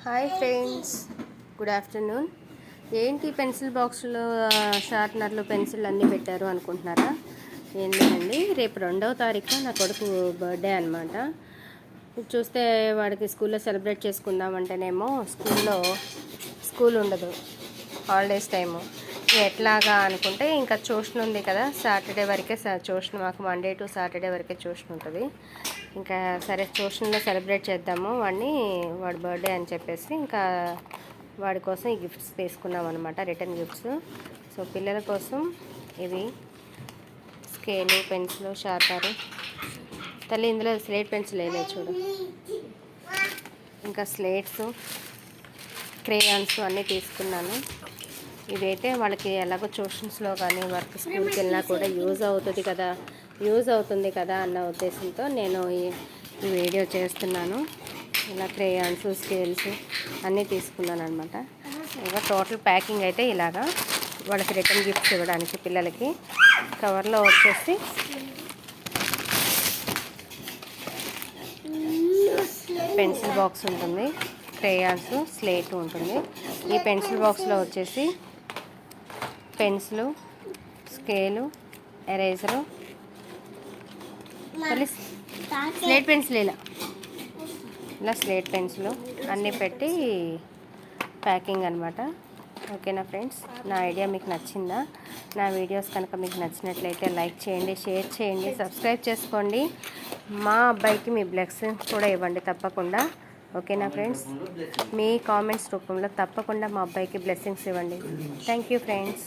Hi friends, good afternoon. ఏంటి pencil బాక్స్లో షార్ప్నర్లు pencil అన్నీ పెట్టారు అనుకుంటున్నారా? ఏంటండి, రేపు 2వ తారీఖు నా కొడుకు బర్త్డే అనమాట. చూస్తే వాడికి స్కూల్లో సెలబ్రేట్ చేసుకుందామంటేనేమో స్కూల్ ఉండదు, హాలిడేస్ టైము. ఎట్లాగా అనుకుంటే ఇంకా ట్యూషన్ ఉంది కదా, సాటర్డే వరకే ట్యూషన్. మాకు మండే టు సాటర్డే వరకే ట్యూషన్ ఉంటుంది. ఇంకా సరే ట్యూషన్లో సెలబ్రేట్ చేద్దాము వాడి బర్త్డే అని చెప్పేసి ఇంకా వాడి కోసం ఈ గిఫ్ట్స్ తీసుకున్నాం అనమాట, రిటర్న్ గిఫ్ట్స్. సో పిల్లల కోసం ఇవి స్కేలు, పెన్సిల్, షార్పరు. తల్లి ఇందులో స్లేట్ పెన్సిల్ వేయలేదు చూడు. ఇంకా స్లేట్స్, క్రేయాన్స్ అన్నీ తీసుకున్నాను. ఇదైతే వాళ్ళకి ఎలాగో ట్యూషన్స్లో కానీ వర్క్ స్కూల్కి వెళ్ళినా కూడా యూజ్ అవుతుంది కదా అన్న ఉద్దేశంతో నేను ఈ వీడియో చేస్తున్నాను. ఇలా క్రేయాన్స్, స్కేల్స్ అన్నీ తీసుకున్నాను అనమాట. ఇంకా టోటల్ ప్యాకింగ్ అయితే ఇలాగా వాళ్ళకి రిటర్న్ గిఫ్ట్స్ ఇవ్వడానికి పిల్లలకి. కవర్లో వచ్చేసి పెన్సిల్ బాక్స్ ఉంటుంది, క్రేయాన్స్, స్లేట్ ఉంటుంది. ఈ పెన్సిల్ బాక్స్లో వచ్చేసి pencil, scale, eraser, slate pencil ఇలా స్లేట్ పెన్సిల్ అన్నీ పెట్టి ప్యాకింగ్ అనమాట. ఓకేనా ఫ్రెండ్స్, నా ఐడియా మీకు నచ్చిందా? నా వీడియోస్ కనుక మీకు నచ్చినట్లయితే లైక్ చేయండి, షేర్ చేయండి, సబ్స్క్రైబ్ చేసుకోండి. మా అబ్బాయికి మీ బ్లెస్సింగ్స్ కూడా ఇవ్వండి తప్పకుండా. ఓకేనా ఫ్రెండ్స్, మీ కామెంట్స్ రూపంలో తప్పకుండా మా అబ్బాయికి బ్లెస్సింగ్స్ ఇవ్వండి. Thank you friends.